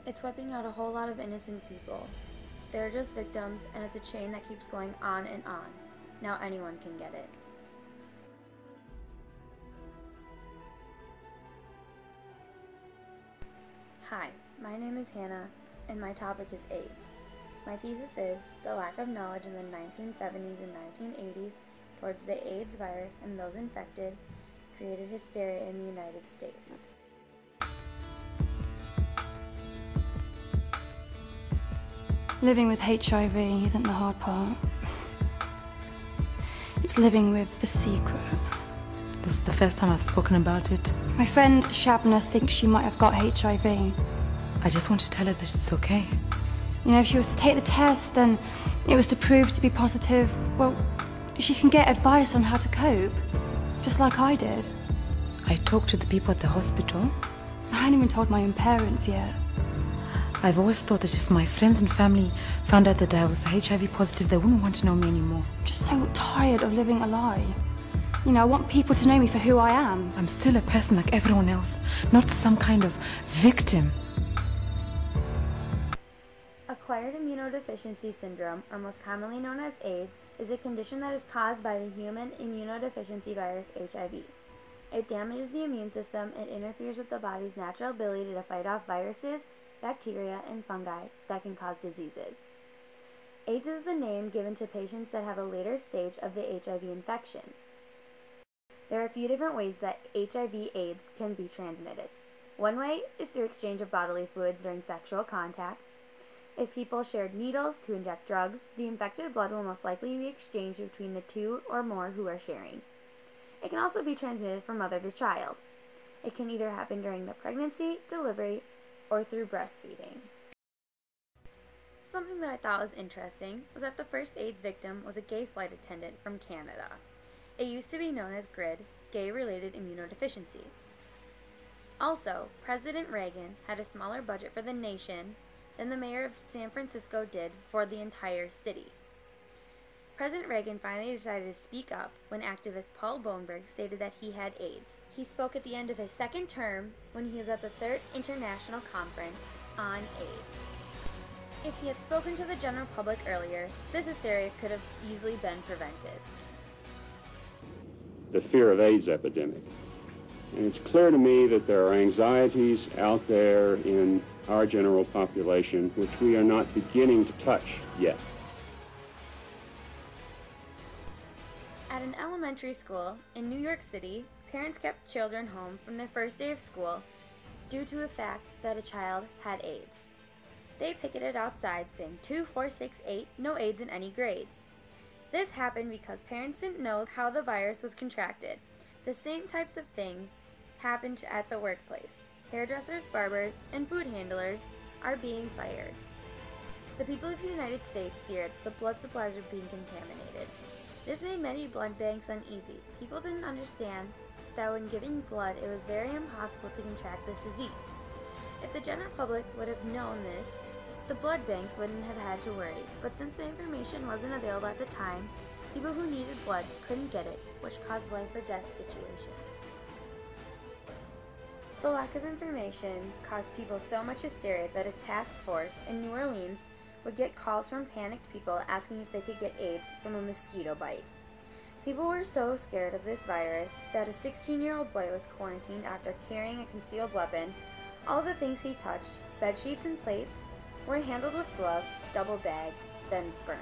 It's wiping out a whole lot of innocent people. They're just victims, and it's a chain that keeps going on and on. Now anyone can get it. Hi, my name is Hannah, and my topic is AIDS. My thesis is the lack of knowledge in the 1970s and 1980s towards the AIDS virus and those infected created hysteria in the United States. Living with HIV isn't the hard part. It's living with the secret. This is the first time I've spoken about it. My friend Shabna thinks she might have got HIV. I just want to tell her that it's okay. You know, if she was to take the test and it was to prove to be positive, well, she can get advice on how to cope, just like I did. I talked to the people at the hospital. I haven't even told my own parents yet. I've always thought that if my friends and family found out that I was HIV positive, they wouldn't want to know me anymore. I'm just so tired of living a lie. You know, I want people to know me for who I am. I'm still a person like everyone else, not some kind of victim. Acquired immunodeficiency syndrome, or most commonly known as AIDS, is a condition that is caused by the human immunodeficiency virus HIV. It damages the immune system and interferes with the body's natural ability to fight off viruses, bacteria, and fungi that can cause diseases. AIDS is the name given to patients that have a later stage of the HIV infection. There are a few different ways that HIV/AIDS can be transmitted. One way is through exchange of bodily fluids during sexual contact. If people shared needles to inject drugs, the infected blood will most likely be exchanged between the two or more who are sharing. It can also be transmitted from mother to child. It can either happen during the pregnancy, delivery, or through breastfeeding. Something that I thought was interesting was that the first AIDS victim was a gay flight attendant from Canada. It used to be known as GRID, gay-related immunodeficiency. Also, President Reagan had a smaller budget for the nation than the mayor of San Francisco did for the entire city. President Reagan finally decided to speak up when activist Paul Boneberg stated that he had AIDS. He spoke at the end of his second term when he was at the Third International Conference on AIDS. If he had spoken to the general public earlier, this hysteria could have easily been prevented. The fear of AIDS epidemic. And it's clear to me that there are anxieties out there in our general population which we are not beginning to touch yet. At an elementary school in New York City, parents kept children home from their first day of school due to the fact that a child had AIDS. They picketed outside saying 2, 4, 6, 8, no AIDS in any grades. This happened because parents didn't know how the virus was contracted. The same types of things happened at the workplace. Hairdressers, barbers, and food handlers are being fired. The people of the United States feared the blood supplies were being contaminated. This made many blood banks uneasy. People didn't understand that when giving blood, it was very impossible to contract this disease. If the general public would have known this, the blood banks wouldn't have had to worry. But since the information wasn't available at the time, people who needed blood couldn't get it, which caused life or death situations. The lack of information caused people so much hysteria that a task force in New Orleans would get calls from panicked people asking if they could get AIDS from a mosquito bite. People were so scared of this virus that a 16-year-old boy was quarantined after carrying a concealed weapon. All of the things he touched, bed sheets and plates, were handled with gloves, double bagged, then burned.